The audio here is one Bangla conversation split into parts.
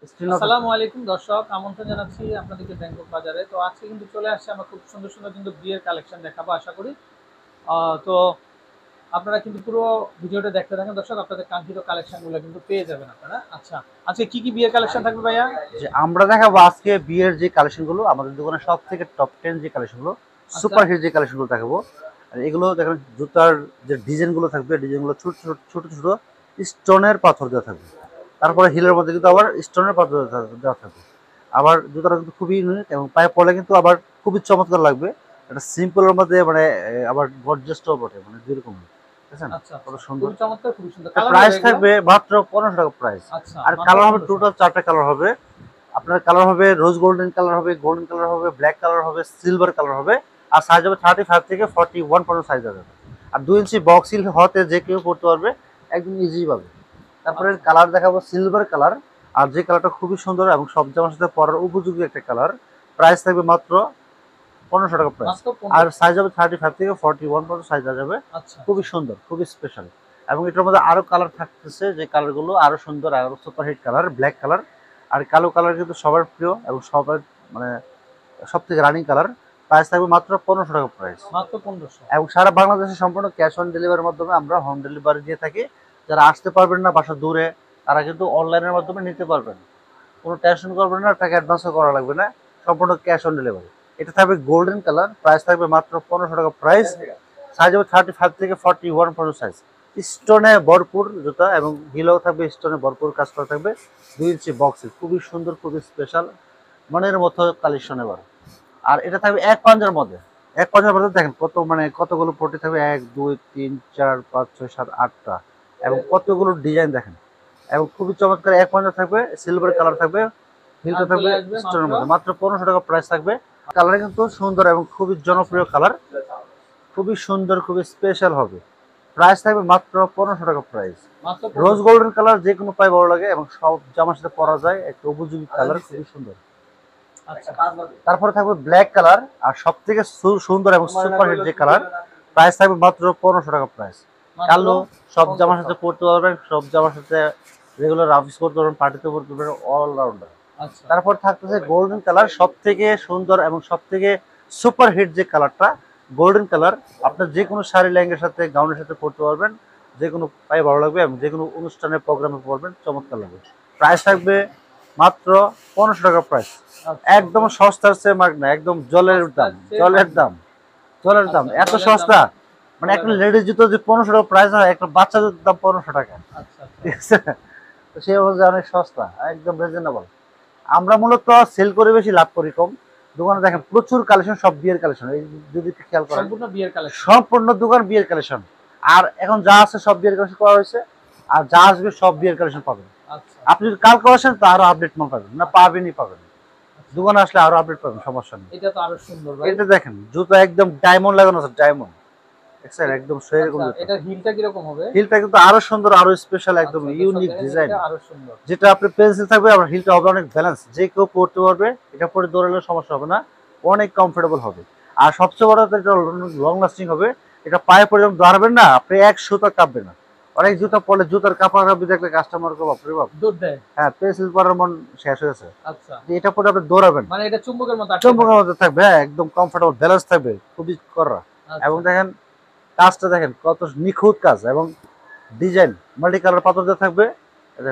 আসসালামু আলাইকুম দর্শক, আমন্ত্রণ জানাচ্ছি আপনাদেরকে ব্যাংকক বাজারে। তো আজকে কিন্তু চলে আসছে আমরা খুব সুন্দর সুন্দর কিন্তু বিয়ের কালেকশন দেখাবো আশা করি। তো আপনারা কিন্তু পুরো ভিডিওটা দেখতে থাকেন দর্শক, আপনাদের কাঙ্ক্ষিত কালেকশনগুলো কিন্তু পেয়ে যাবেন আপনারা। আচ্ছা, আজকে কি কি বিয়ের কালেকশন থাকবে ভাইয়া? যে আমরা দেখাবো আজকে বিয়ের যে কালেকশনগুলো আমাদের দোকানে সব থেকে টপ 10 যে কালেকশনগুলো, আচ্ছা সুপার হিট যে কালেকশনগুলো দেখাবো। আর এগুলো দেখেন জুতার যে ডিজাইনগুলো থাকবে, ডিজাইনগুলো ছোট ছোট ছোট ছোট স্টোনের পাথর দেওয়া থাকবে। তারপরে হিলের মধ্যে কিন্তু আবার স্টোনের পাথর দেওয়া থাকবে। আবার জুতাটা কিন্তু খুবই ইউনিক এবং পায়ে পড়লে কিন্তু আবার খুবই চমৎকার লাগবে। এটা সিম্পলের মধ্যে মানে আবার গর্জিয়াসটাও বটে, মানে দুরকম। বুঝছেন? আচ্ছা কত আচ্ছা, সুন্দর। খুবই চমৎকার, খুবই সুন্দর। কালার হবে প্রাইস এগুলো? থাকবে মাত্র 1500 টাকা প্রাইস। আচ্ছা, আর মাত্র কালার হবে 1500। টোটাল 4টা কালার হবে। আপনার কালার হবে রোজ গোল্ডেন কালার হবে, গোল্ডেন কালার হবে, ব্ল্যাক কালার হবে, সিলভার কালার হবে। আর সাইজ হবে 35 থেকে 41 পর্যন্ত সাইজ হবে। আর 2 ইঞ্চি বক্স হিল হতে যে কেউ পড়তে পারবে, একদম ইজি পাবে। তারপরে আচ্ছা কালার দেখাবো সিলভার কালার। আর যে কালারটা খুবই সুন্দর এবং সব জামার সাথে পরার উপযোগী একটা কালার। প্রাইস থাকবে মাত্র 1500 টাকা প্রাইস। মাত্র আর 1500। সাইজ হবে 35 থেকে 41 পর্যন্ত সাইজ যাবে। আচ্ছা খুবই সুন্দর, খুবই স্পেশাল। এবং এটার মধ্যে আরো কালার থাকতেছে, যে কালারগুলো আরো সুন্দর, আরো সুপারহিট কালার, ব্ল্যাক কালার। আর কালো কালার কিন্তু সবার প্রিয় এবং সবার মানে সব থেকে রানিং কালার। প্রাইস থাকবে মাত্র 1500 টাকা প্রাইস। মাত্র 1500। এবং সারা বাংলাদেশে সম্পূর্ণ ক্যাশ অন ডেলিভারির মাধ্যমে আমরা হোম ডেলিভারি দিয়ে থাকি। যারা আসতে পারবেন না, বাসা দূরে, তারা কিন্তু অনলাইনের মাধ্যমে নিতে পারবেন। কোনো টেনশন করবেন না, টাকা অ্যাডভান্সও করা লাগবে না, সম্পূর্ণ ক্যাশ অন ডেলিভারি। এটা থাকবে গোল্ডেন কালার, প্রাইস থাকবে মাত্র 1500 টাকা প্রাইস। সাইজ হবে 35 থেকে 41 পর্যন্ত সাইজ। স্টোনে ভরপুর জুতা এবং হিলও থাকবে স্টোনে ভরপুর কাজ করা থাকবে। 2 ইঞ্চি বক্সে খুবই সুন্দর, খুবই স্পেশাল, মনের মতো কালেকশন এবার। আর এটা থাকবে এক পাঞ্জার মধ্যে। এক পাঞ্জার মধ্যে দেখেন কত মানে কতগুলো পটি থাকবে, 1 2 3 4 5 6 7 8টা, এবং কতগুলো ডিজাইন দেখেন। এবং খুবই চমৎকার এক পাঞ্জা থাকবে, সিলভার কালার থাকবে, হিলটা দাম চলে থাকবে আসবে স্টোনের মাত্র। মধ্যে। মাত্র 1500 টাকা প্রাইস থাকবে। কালার কিন্তু সুন্দর এবং খুবই আচ্ছা, জনপ্রিয় কালার, খুবই সুন্দর, খুবই স্পেশাল হবে। প্রাইস থাকবে মাত্র 1500 টাকা প্রাইস। মাত্র রোজ 1500। গোল্ডেন কালার যে কোনো পায়ে ভালো লাগে এবং সব জামার সাথে পরা যায়, একটা উপযোগী কালার, খুবই সুন্দর। আচ্ছা তারপরে থাকবে ব্ল্যাক কালার। আর সব থেকে সুন্দর এবং সুপার হিট যে কালার, প্রাইস থাকবে মাত্র 1500 টাকা প্রাইস। মাত্র কালো সব জামার 1500। সাথে পরতে পারবেন, সব জামার সাথে রেগুলার অফিস করতে পারবেন, পার্টিতে পরতে পারবেন, অলরাউন্ডার। আচ্ছা তারপর থাকতেছে গোল্ডেন কালার, সব থেকে সুন্দর এবং সব থেকে সুপার হিট যে কালারটা, গোল্ডেন কালার। আপনার যে কোনো শাড়ি লেহেঙ্গার সাথে, গাউনের সাথে পরতে পারবেন, যে কোনো পায়ে ভালো লাগবে এবং যে কোনো অনুষ্ঠানের প্রোগ্রামে পরবেন, চমৎকার লাগবে। প্রাইস থাকবে মাত্র 1500 টাকা প্রাইস। আচ্ছা। একদম সস্তার চেয়ে মাগ না, একদম জলের দাম, সস্তার চেয়ে জলের মাগনা। দাম, জলের দাম, আচ্ছা, এত জলের দাম সস্তা। মানে বলার একটা মতো। লেডিস জুতো যদি 1500 টাকা প্রাইস হয়, একটা বাচ্চা জুতোর দাম 1500 টাকা। আচ্ছা আচ্ছা। ঠিক আছে? তো সেই অনুযায়ী অনেক সস্তা, একদম রিজনেবল। আমরা মূলত সেল করে বেশি, লাভ করি কম। দোকানে দেখেন প্রচুর কালেকশন, সব বিয়ের কালেকশন, এই যদি একটু খেয়াল করেন, সম্পূর্ণ বিয়ের কালেকশন। সম্পূর্ণ দোকান বিয়ের কালেকশন। আর এখন যা আছে সব বিয়ের কালেকশন করা হয়েছে, আর যা আসবে সব বিয়ের কালেকশন পাবেন। আচ্ছা আপনি যদি কালকে আসেন তো আরো আপডেট মাল পাবেন, না পাবেনই পাবেন। আচ্ছা। দোকানে আসলে আরো আপডেট পাবেন, সমস্যা নেই। এটা তো আরো সুন্দর ভাই। এটা দেখেন জুতো একদম ডায়মন্ড লাগানো আছে, ডায়মন্ড। দেখছেন? একদম সেরকম আচ্ছা, জুতো। এটার হিলটা কিরকম হবে? হিলটা কিন্তু আরো সুন্দর, আরো স্পেশাল, একদম আচ্ছা, দর্শক ইউনিক দেখেন ডিজাইন। হিলটা আরো সুন্দর। যেটা আপনি পেন্সিল থাকবে, আবার হিলটা হবে অনেক ব্যালেন্স, যে কেউ পড়তে পারবে। এটা পরে দৌড়ালে সমস্যা হবে না, অনেক কমফোর্টেবল হবে। আর সবচেয়ে বড় কথা, এটা লং লাস্টিং হবে। এটা পায়ে পরে যখন দাঁড়াবেন না, আপনি এক সুতা কাঁপবে না। অনেক আচ্ছা, জুতা পরলে জুতার কাপড় কাঁপবে, দেখলে কাস্টমার কো বাপরে বাপ। দুধ দেয়। হ্যাঁ, পেন্সিল পরার মন শেষ হয়েছে। আচ্ছা, যে এটা পরে আপনি দৌড়াবেন, মানে এটা চুম্বকের মতো আটকে চম্পকের থাকে। মধ্যে থাকবে, হ্যাঁ একদম কমফোর্টেবল, ব্যালেন্স থাকবে, খুবই কড়া। এবং আচ্ছা দেখেন কাজটা দেখেন কত নিখুঁত কাজ, এবং ডিজাইন মাল্টি কালার পাথর দেওয়া থাকবে।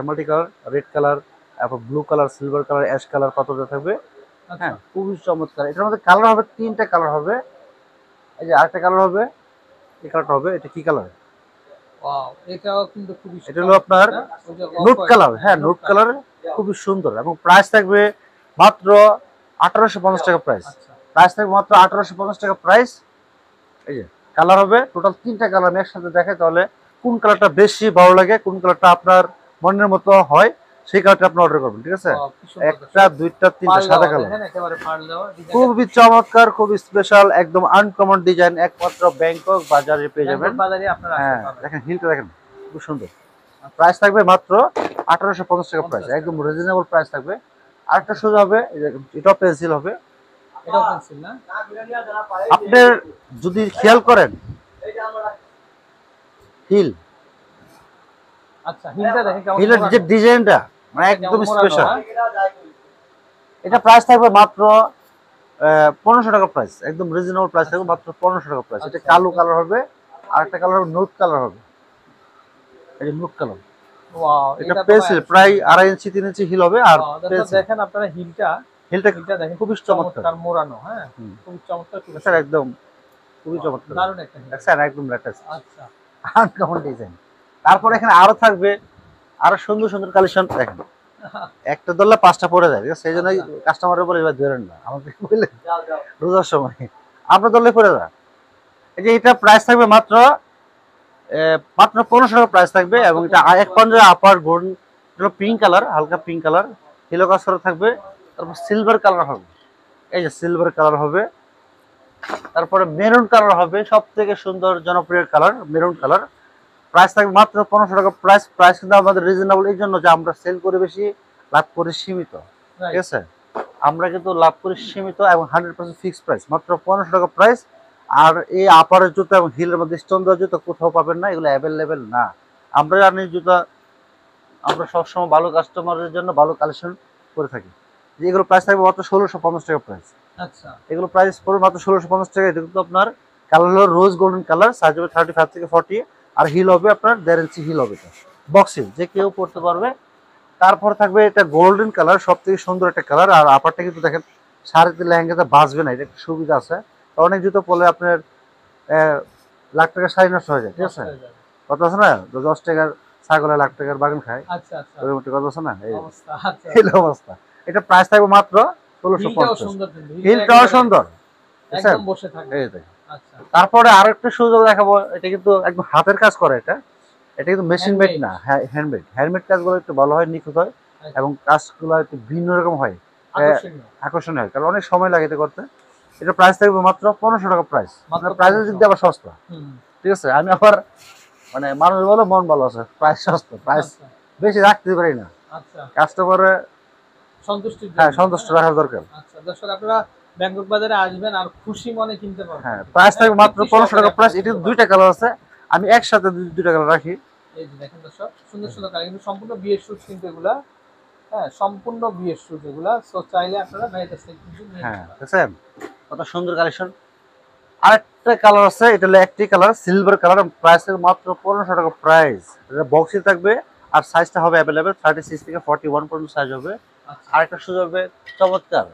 মাল্টি কালার, রেড কালার, তারপর blue colour, silver colour, ash colour পাথর দেওয়া থাকবে। আচ্ছা। হ্যাঁ, খুবই চমৎকার। এটার মধ্যে কালার হবে 3টা কালার হবে। এই যে আরেকটা কালার হবে, এই কালারটা হবে। এটা কি কালার? ওয়াও, এটাও কিন্তু খুবই এটা হলো চমৎকার আপনার একটা। ওই যে অফ নোট হোয়াইট। কালার। হ্যাঁ, হ্যাঁ, নোট নোট কালার। কালার, খুবই সুন্দর। এবং প্রাইস থাকবে মাত্র 1850 টাকা প্রাইস। আচ্ছা প্রাইস থাকবে মাত্র 1850 টাকা প্রাইস। এই যে কালার হবে টোটাল 3টা কালার। আমি একসাথে দেখাই, তাহলে কোন কালারটা বেশি ভালো লাগে, কোন কালারটা আপনার মনের মতো হয়, সেই কালারটা আপনি অর্ডার করবেন। ঠিক আছে? ওয়াও, কি সুন্দর একটা, দর্শক। দুইটা, তিনটা, পাল সাদা দেওয়া কালার। দেখেন, একেবারে পাল দেওয়া ডিজাইনটা খুবই খুবই সুন্দর। চমৎকার, খুবই স্পেশাল, একদম আনকমন ডিজাইন, একমাত্র ব্যাংকক বাজারে পেয়ে যাবেন। ব্যাংকক বাজারে আপনারা আসতে হ্যাঁ, পাবেন। দেখেন হিলটা দেখেন, খুব সুন্দর। আচ্ছা, প্রাইস থাকবে মাত্র 1850 টাকা প্রাইস, 50 একদম টাকা। রিজনেবল প্রাইস থাকবে। আরেকটা সোজা হবে, এই যে এটাও পেন্সিল হবে। এটাও পেন্সিল না? আপনার যদি খেয়াল করেন হিল, আচ্ছা, হিলটা দেখেন কেমন হিলের যে মোড়ানো। ডিজাইনটা, মানে একদম মোড়ানো, স্পেশাল। হ্যাঁ? এটা প্রাইস থাকবে মাত্র 1500 টাকা প্রাইস, একদম রিজনেবল প্রাইস থাকবে, মাত্র 1500 টাকা প্রাইস। এটা আচ্ছা, কালো কালার হবে, আর একটা কালার হবে নোট কালার হবে, এই যে নোট কালার। ওয়াও, এটা এটা তো ভাই পেন্সিল প্রায় 2.5 ইঞ্চি 3 ইঞ্চি হিল হবে, আর দর্শক পেন্সিল দেখেন আপনারা হিলটা হিলটা দেখেন খুবই খুব চমৎকার। চমৎকার মোড়ানো, হ্যাঁ, হুম। খুব চমৎকার, খুব স্যার একদম খুবই ওয়াও, চমৎকার, দারুণ একটা হিল। স্যার একদম লেটেস্ট আচ্ছা, আনকমন ডিজাইন। তারপর এখানে আরো থাকবে, আরো সুন্দর সুন্দর কালেকশন দেখেন। একটা ধরলে 5টা পড়ে যায়, ঠিক আছে? সেই জন্যই আচ্ছা। কাস্টমারের বলে এবার ধরেন না, আমাকে বললে রোজার সময় আপনার ধরলে পড়ে যায়। এই যে এটা প্রাইস থাকবে মাত্র 1500 টাকা প্রাইস থাকবে, এবং এটা এক পঞ্জায় আপার গোল্ড পিঙ্ক কালার, হালকা পিঙ্ক কালার, হিলো কাজ করা থাকবে। তারপর সিলভার কালার হবে, এই যে সিলভার কালার হবে। তারপরে মেরুন কালার হবে, সব থেকে সুন্দর জনপ্রিয় কালার মেরুন কালার। প্রাইস থাকবে মাত্র 1500 টাকা প্রাইস। প্রাইস কিন্তু আমাদের রিজনেবল এই জন্য যে আমরা সেল করে বেশি, লাভ করে সীমিত, ঠিক আছে? আমরা কিন্তু লাভ করি সীমিত এবং 100% ফিক্সড প্রাইস, মাত্র 1500 টাকা প্রাইস। আর এই আপারের জুতো এবং হিলের মধ্যে স্টোন দেওয়া জুতো কোথাও পাবেন না, এগুলো অ্যাভেলেবেল না। আমরা জানি জুতা, আমরা সবসময় ভালো কাস্টমারের জন্য ভালো কালেকশন করে থাকি। যে এগুলো প্রাইস থাকবে মাত্র 1650 টাকা প্রাইস। আচ্ছা, এগুলো প্রাইস পড়বে মাত্র 1650 টাকা। এটা কিন্তু আপনার কালার হলো রোজ গোল্ডেন কালার, সাইজ হবে 35 থেকে 40, আর হিল হবে আপনার 1.5 ইঞ্চি হিল হবে, এটা বক্স হিল, যে কেউ পড়তে পারবে। তারপর থাকবে এটা গোল্ডেন কালার, সব থেকে সুন্দর একটা কালার। আর আপারটা কিন্তু দেখেন শাড়িতে লেহেঙ্গাতে বাঁচবে না, এটা একটা সুবিধা আছে। অনেক জুতো পরলে আপনার লাখ টাকার শাড়ি নষ্ট হয়ে যায়, ঠিক আছে? কত আছে না, 10 টাকার ছাগলে লাখ টাকার বাগান খায়, আচ্ছা, আচ্ছা, ওই মতো কথা আছে না, এই অবস্থা, আচ্ছা, এই অবস্থা। এটা প্রাইস থাকবে মাত্র হিলটাও 1650। সুন্দর কিন্তু, হিলটাও সুন্দর, একদম বসে থাকে। এই দেখেন। আচ্ছা, তারপরে আরেকটা সুযোগ দেখাবো, এটা কিন্তু একদম হাতের কাজ করে, এটা এটা কিন্তু মেশিন মেড Handmade। না, হ্যান্ডমেড। হ্যান্ডমেড কাজগুলো একটু ভালো হয়, নিখুঁত হয়, আচ্ছা, এবং কাজগুলো একটু ভিন্ন রকম হয়, আকর্ষণীয়। আকর্ষণীয় হয়, কারণ অনেক সময় লাগে এটা করতে। এটা প্রাইস থাকবে মাত্র 1500 টাকা প্রাইস, মাত্র মানে প্রাইসের দিক দিয়ে আবার সস্তা, হুম, ঠিক আছে? আমি আবার মানে মানুষ বলো মন ভালো আছে, প্রাইস সস্তা, প্রাইস আচ্ছা, বেশি রাখতে পারি না, আচ্ছা, কাস্টমারে সন্তুষ্টির হ্যাঁ জন্য, সন্তুষ্ট হ্যাঁ? রাখা দরকার। আচ্ছা, দর্শক আপনারা ব্যাংকক বাজারে আসবেন আর খুশি মনে কিনতে পারবেন। হ্যাঁ, প্রাইস থাকবে মাত্র তৃপ্তি 1500 টাকা সহকারে প্রাইস। আপনারা এটা কিনতে দুইটা পারবেন। কালার আছে, আমি একসাথে দুইটা কালার রাখি। এই যে দেখেন দর্শক, সুন্দর সুন্দর কালার, কিন্তু সম্পূর্ণ বিয়ের শুট কিন্তু এগুলা, হ্যাঁ, সম্পূর্ণ বিয়ের শুট এগুলা। সো চাইলে আপনারা ভাইয়ের কাছ থেকে কিন্তু নিয়ে হ্যাঁ, নিতে পারেন। দেখছেন কত সুন্দর কালেকশন। আরেকটা কালার আছে, এটা হলো একটি কালার, সিলভার কালার, প্রাইস মাত্র 1500 টাকা প্রাইস। এটা বক্সে থাকবে, আর সাইজটা হবে অ্যাভেলেবেল 36 থেকে 41 পর্যন্ত সাইজ হবে। আচ্ছা, আরেকটা সুযোগ হবে চমৎকার,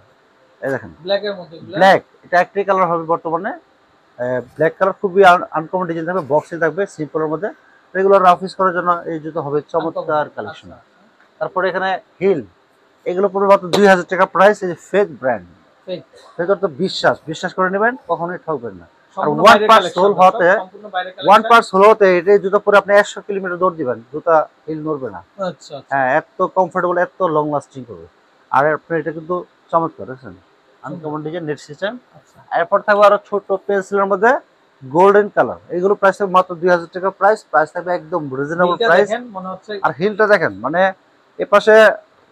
এই দেখেন ব্ল্যাক এর মধ্যে এগুলা। ব্ল্যাক, এটা একটি কালার হবে বর্তমানে, ব্ল্যাক কালার, খুবই আনকমন ডিজাইন থাকবে, বক্সে থাকবে সিম্পলের মধ্যে। রেগুলার অফিস করার জন্য এই জুতো হবে চমৎকার কালেকশন। আচ্ছা, তারপরে এখানে হিল, এগুলো পড়বে মাত্র 2000 টাকা প্রাইস। এই যে ফেক ব্র্যান্ড, ঠিক। ভেতর তো বিশ্বাস করে নেবেন, কখনোই ঠকবেন না। আর সম্পূর্ণ ওয়ান বাইরের পার কালেকশন সোল দর্শক, হতে, সম্পূর্ণ বাইরের ওয়ান কালেকশন। পার সোল হতে এটা জুতো পরে আপনি 100 কিলোমিটার দৌড় দিবেন, জুতা হিল নড়বে না। আচ্ছা, আচ্ছা, হ্যাঁ, এত কমফোর্টেবল, এত লং লাস্টিং করবে। আর আপনি এটা কিন্তু চমৎকার, দেখছেন আনকমন ডিজাইন, নেট সিস্টেম। আচ্ছা। এরপর থাকবে আরো ছোট পেন্সিলের মধ্যে গোল্ডেন কালার, এগুলো প্রাইস থাকবে মাত্র 2000 টাকা প্রাইস। প্রাইস থাকবে একদম রিজনেবল হিলটা প্রাইস। দেখেন মনে হচ্ছে আর হিলটা দেখেন, মানে এ পাশে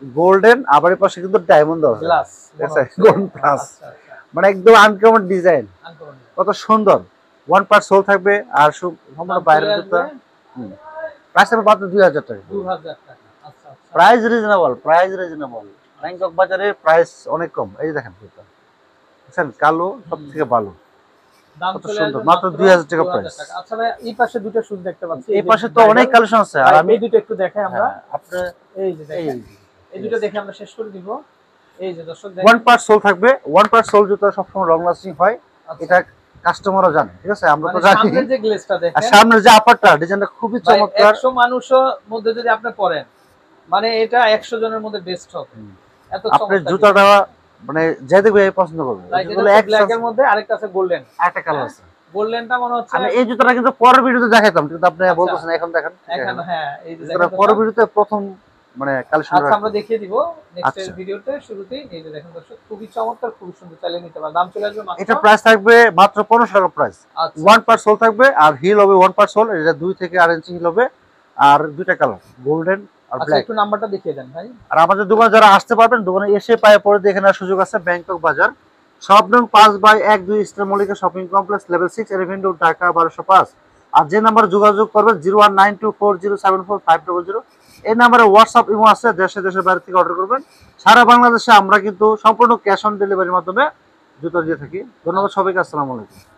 গোল্ডেন, আবার এ পাশে কিন্তু ডায়মন্ড আছে, গ্লাস, গোল্ডেন প্লাস, আচ্ছা, আচ্ছা, মানে একদম আনকমন ডিজাইন, আনকমন। কত সুন্দর। ওয়ান পার্ট সোল থাকবে, আর সম্পূর্ণ দাম বাইরের চলে জুতা। আসবে প্রাইস থাকবে মাত্র 2000 টাকা। 2000 টাকা। আচ্ছা, আচ্ছা, price reasonable, price reasonable. Bangkok বাজারে প্রাইস অনেক কম। এই যে দেখেন জুতা, দেখছেন কালো, সব থেকে ভালো, দাম কত চলে সুন্দর, আসবে মাত্র 2000 টাকা প্রাইস। আচ্ছা ভাই, এই পাশে দুটো শুজ দেখতে পাচ্ছি, এই পাশে তো অনেক কালেকশন আছে, আর আমি এই দুটো একটু দেখাই আমরা। আপনার এই যে এই দেখেন, এই দুটো দেখে আমরা শেষ করে দিব। এই যে দর্শক দেখেন, ওয়ান পার্ট সোল থাকবে, ওয়ান পার্ট সোল জুতা সবসময় লং লাস্টিং হয়, আচ্ছা, এটা কাস্টমারও জানে, ঠিক আছে? আমরা তো মানে জানি। সামনের যে গ্লেজটা আর দেখেন, সামনের যে আপারটা ডিজাইনটা খুবই ভাই, চমৎকার। 100 মানুষের মধ্যে যদি আপনি পরেন, মানে এটা 100 জনের মধ্যে বেস্ট হবে, এত আপনার চমৎকার জুতাটা মানে যে দেখবে এই পছন্দ করবে। এগুলো এক ব্ল্যাক এর মধ্যে, আরেকটা আছে গোল্ডেন। একটা কালার আছে, গোল্ডেনটা মনে হচ্ছে আমি এই জুতাটা কিন্তু পরের ভিডিওতে দেখাইতাম, কিন্তু আপনি আচ্ছা, বলতেছেন এখন দেখেন। এখন, হ্যাঁ, এই যে জুতাটা দেখেন পরের দর্শক। ভিডিওতে প্রথম মানে কালেকশন আচ্ছা, আমরা দেখিয়ে দিব নেক্সট আচ্ছা। ভিডিওতে শুরুতেই। এই যে দেখেন দর্শক, খুবই চমৎকার, খুবই সুন্দর, চালিয়ে নিতে পারেন। দাম চলে আসবে মাত্র, এটা প্রাইস থাকবে মাত্র 1500 টাকা প্রাইস। আচ্ছা, ওয়ান পার্ট সোল থাকবে, আর হিল হবে ওয়ান পার্ট সোল, এটা 2 থেকে 8 ইঞ্চি হিল হবে, আর দুইটা কালার গোল্ডেন আর আচ্ছা, ব্ল্যাক। একটু নাম্বারটা দেখিয়ে দেন ভাই। আর আমাদের দোকানে যারা আসতে পারবেন, দোকানে এসে পায়ে পরে দেখে নেওয়ার সুযোগ আছে। ব্যাংকক বাজার, শপ নং 5/12 Eastern Mallika shopping complex, level 6, elephant road, Dhaka 1205। আর যে নাম্বার যোগাযোগ করবেন 019240745000, এই নাম্বারে হোয়াটসঅ্যাপ ইমো আছে, দেশে দেশের বাইরে থেকে অর্ডার করবেন। সারা বাংলাদেশে আমরা কিন্তু সম্পূর্ণ ক্যাশ অন ডেলিভারির মাধ্যমে জুতো দিয়ে থাকি। ধন্যবাদ সবাইকে, আসসালামু আলাইকুম।